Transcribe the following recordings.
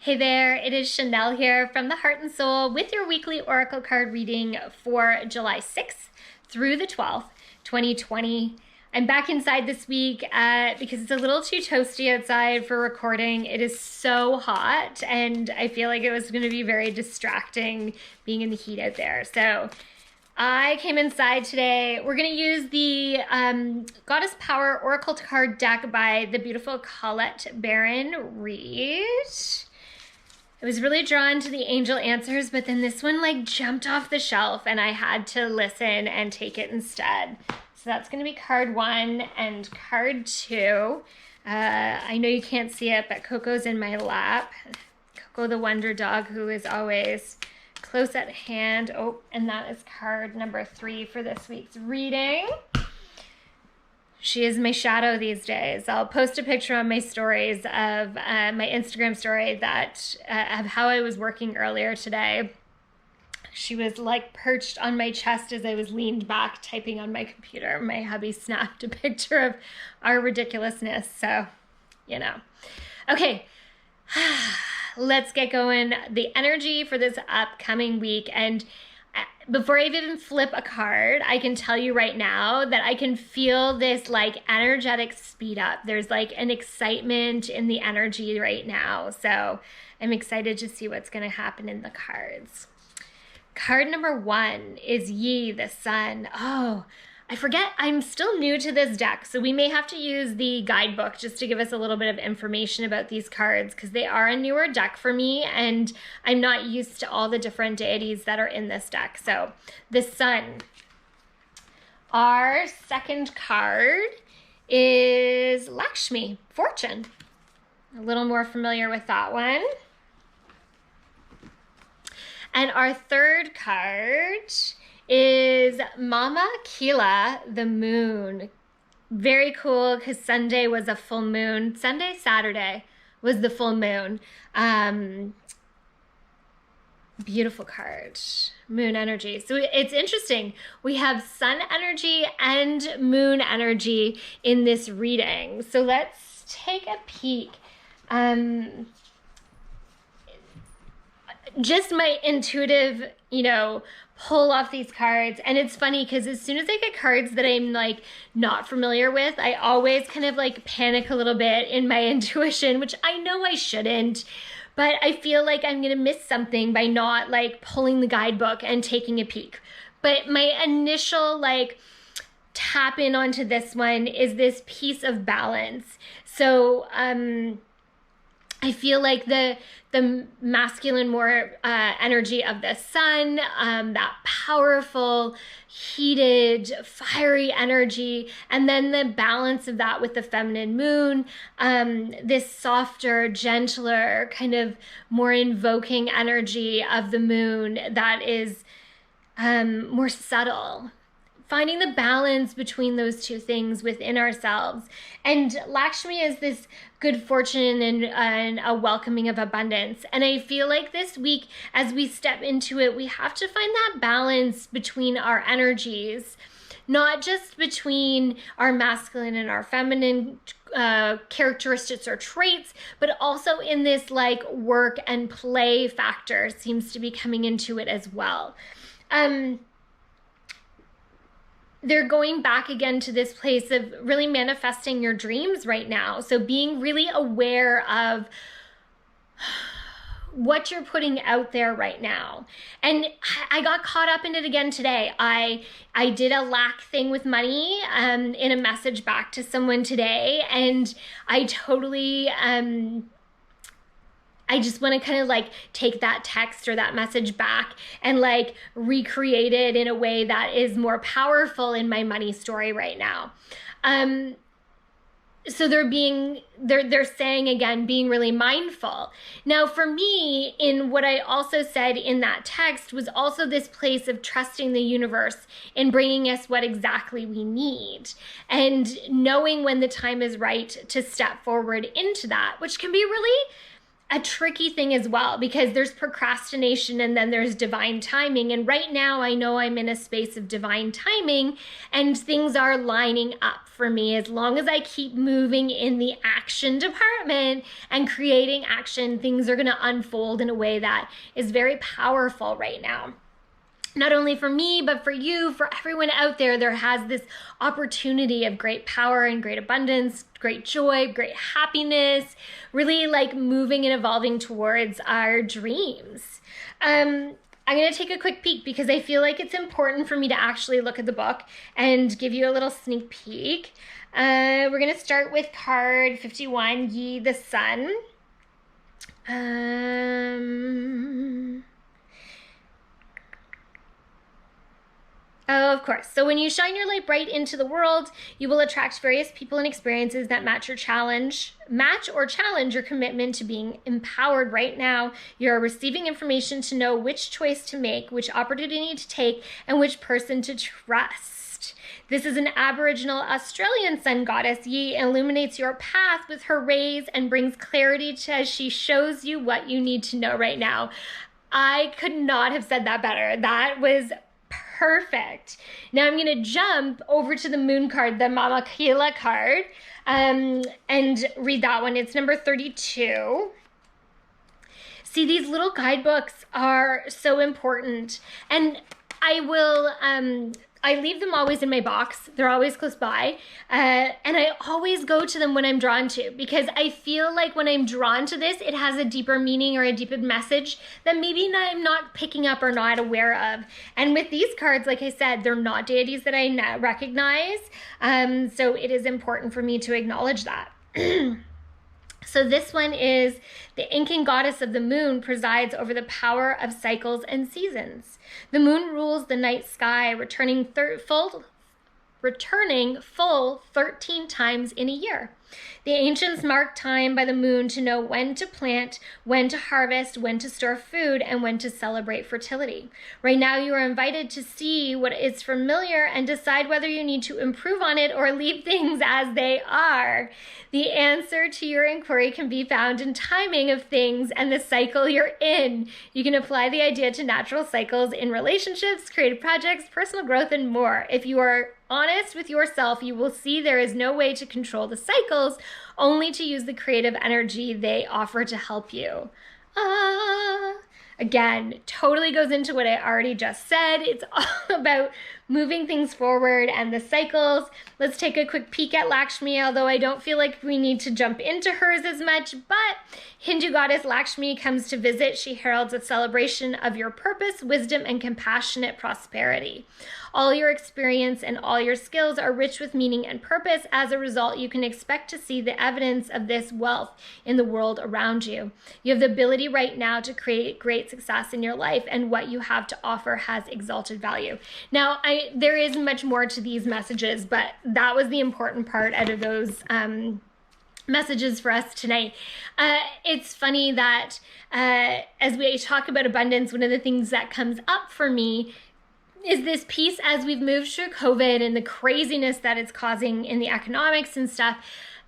Hey there, it is Shanel here from the Heart and Soul with your weekly Oracle card reading for July 6th through the 12th, 2020. I'm back inside this week because it's a little too toasty outside for recording. It is so hot and I feel like it was going to be very distracting being in the heat out there. So I came inside today. We're going to use the Goddess Power Oracle card deck by the beautiful Colette Baron Reed. I was really drawn to the angel answers, but then this one like jumped off the shelf and I had to listen and take it instead. So that's going to be card 1 and card 2. I know you can't see it, but Coco's in my lap. Coco the Wonder Dog, who is always close at hand. Oh, and that is card number 3 for this week's reading. She is my shadow these days. I'll post a picture on my stories of my Instagram story that of how I was working earlier today. She was like perched on my chest as I was leaned back typing on my computer. My hubby snapped a picture of our ridiculousness. So, you know. Okay, let's get going. The energy for this upcoming week. And before I even flip a card, I can tell you right now that I can feel this like energetic speed up. There's like an excitement in the energy right now. So I'm excited to see what's going to happen in the cards. Card number 1 is Yi, the Sun. Oh, I forget, I'm still new to this deck, so we may have to use the guidebook just to give us a little bit of information about these cards because they are a newer deck for me and I'm not used to all the different deities that are in this deck. So the Sun. Our second card is Lakshmi, Fortune. A little more familiar with that one. And our third card is Mama Kila, the Moon. Very cool because Sunday was a full moon. Saturday was the full moon. Beautiful card. Moon energy. So it's interesting. We have sun energy and moon energy in this reading. So let's take a peek. Just my intuitive, pull off these cards. And it's funny because as soon as I get cards that I'm like not familiar with, I always kind of like panic a little bit in my intuition, which I know I shouldn't, but I feel like I'm going to miss something by not like pulling the guidebook and taking a peek. But my initial like tap in onto this one is this piece of balance. So, I feel like the masculine more energy of the sun, that powerful, heated, fiery energy, and then the balance of that with the feminine moon, this softer, gentler, kind of more invoking energy of the moon that is more subtle. Finding the balance between those two things within ourselves. And Lakshmi is this good fortune and a welcoming of abundance. And I feel like this week, as we step into it, we have to find that balance between our energies, not just between our masculine and our feminine characteristics or traits, but also in this like work and play factor seems to be coming into it as well. They're going back again to this place of really manifesting your dreams right now. So being really aware of what you're putting out there right now. And I got caught up in it again today. I did a lack thing with money in a message back to someone today. And I totally... I just want to kind of like take that text or that message back and like recreate it in a way that is more powerful in my money story right now. So they're saying again, being really mindful. Now for me, in what I also said in that text was also this place of trusting the universe in bringing us what exactly we need and knowing when the time is right to step forward into that, which can be really a tricky thing as well, because there's procrastination and then there's divine timing. And right now I know I'm in a space of divine timing and things are lining up for me. As long as I keep moving in the action department and creating action, things are going to unfold in a way that is very powerful right now. Not only for me, but for you, for everyone out there, there has this opportunity of great power and great abundance, great joy, great happiness, really like moving and evolving towards our dreams. I'm going to take a quick peek because I feel like it's important for me to actually look at the book and give you a little sneak peek. We're going to start with card 51, Ye the Sun. Oh, of course. So when you shine your light bright into the world, you will attract various people and experiences that match or challenge your commitment to being empowered right now. You're receiving information to know which choice to make, which opportunity to take, and which person to trust. This is an Aboriginal Australian sun goddess. Ye illuminates your path with her rays and brings clarity as she shows you what you need to know right now. I could not have said that better. That was perfect. Now I'm going to jump over to the moon card, the Mama Kila card, and read that one. It's number 32. See, these little guidebooks are so important, and I leave them always in my box. They're always close by. And I always go to them when I'm drawn to, because I feel like when I'm drawn to this, it has a deeper meaning or a deeper message that maybe I'm not picking up or not aware of. And with these cards, like I said, they're not deities that I recognize. So it is important for me to acknowledge that. So this one is the Incan goddess of the moon presides over the power of cycles and seasons. The moon rules the night sky, returning full 13 times in a year. The ancients marked time by the moon to know when to plant, when to harvest, when to store food, and when to celebrate fertility. Right now, you are invited to see what is familiar and decide whether you need to improve on it or leave things as they are. The answer to your inquiry can be found in timing of things and the cycle you're in. You can apply the idea to natural cycles in relationships, creative projects, personal growth, and more. If you are honest with yourself, you will see there is no way to control the cycles, only to use the creative energy they offer to help you. Again, totally goes into what I already just said. It's all about moving things forward and the cycles. Let's take a quick peek at Lakshmi, although I don't feel like we need to jump into hers as much, but Hindu goddess Lakshmi comes to visit. She heralds a celebration of your purpose, wisdom, and compassionate prosperity. All your experience and all your skills are rich with meaning and purpose. As a result, you can expect to see the evidence of this wealth in the world around you. You have the ability right now to create great success in your life, and what you have to offer has exalted value. Now, there is much more to these messages, but that was the important part out of those messages for us tonight. It's funny that as we talk about abundance, one of the things that comes up for me is this piece as we've moved through COVID and the craziness that it's causing in the economics and stuff.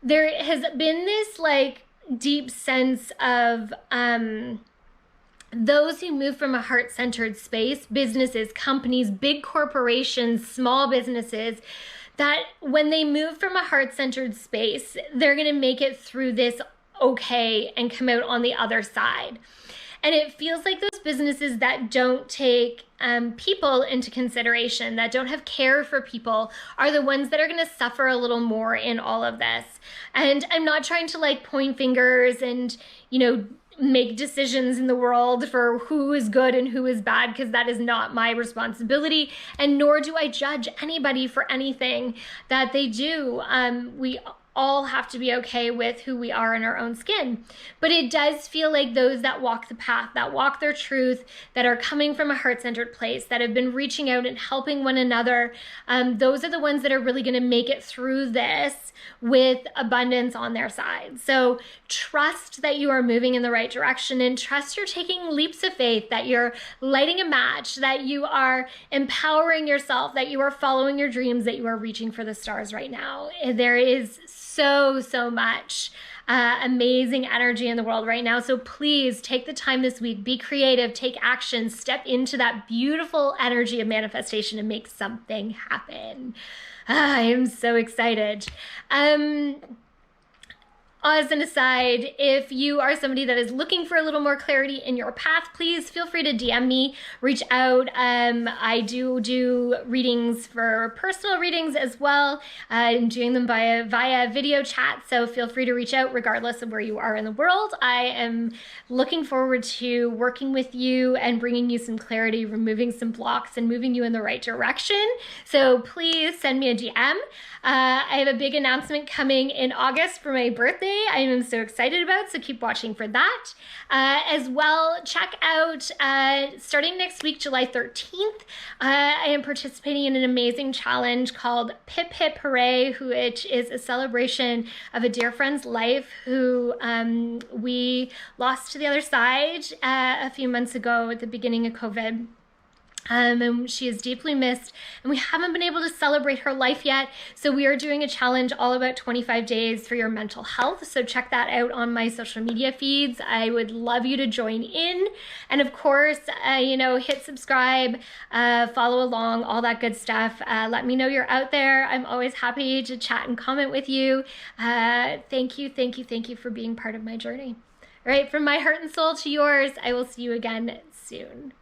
There has been this like deep sense of those who move from a heart-centered space, businesses, companies, big corporations, small businesses, that when they move from a heart-centered space, they're going to make it through this okay and come out on the other side. And it feels like those businesses that don't take people into consideration, that don't have care for people, are the ones that are going to suffer a little more in all of this. And I'm not trying to like point fingers and, make decisions in the world for who is good and who is bad, because that is not my responsibility, and nor do I judge anybody for anything that they do. We all have to be okay with who we are in our own skin. But it does feel like those that walk the path, that walk their truth, that are coming from a heart-centered place, that have been reaching out and helping one another, those are the ones that are really going to make it through this with abundance on their side. So trust that you are moving in the right direction, and trust you're taking leaps of faith, that you're lighting a match, that you are empowering yourself, that you are following your dreams, that you are reaching for the stars right now. There is so much amazing energy in the world right now. So please take the time this week, be creative, take action, step into that beautiful energy of manifestation and make something happen. I am so excited. As an aside, if you are somebody that is looking for a little more clarity in your path, please feel free to DM me, reach out. I do readings for personal readings as well. I'm doing them via video chat, so feel free to reach out regardless of where you are in the world. I am looking forward to working with you and bringing you some clarity, removing some blocks, and moving you in the right direction. So please send me a DM. I have a big announcement coming in August for my birthday. I am so excited about, so keep watching for that. As well, check out, starting next week, July 13th, I am participating in an amazing challenge called Pip Hip Hooray, which is a celebration of a dear friend's life who we lost to the other side a few months ago at the beginning of COVID. And she is deeply missed, and we haven't been able to celebrate her life yet. So we are doing a challenge all about 25 days for your mental health. So check that out on my social media feeds. I would love you to join in. And of course, hit subscribe, follow along, all that good stuff. Let me know you're out there. I'm always happy to chat and comment with you. Thank you for being part of my journey. All right, from my heart and soul to yours, I will see you again soon.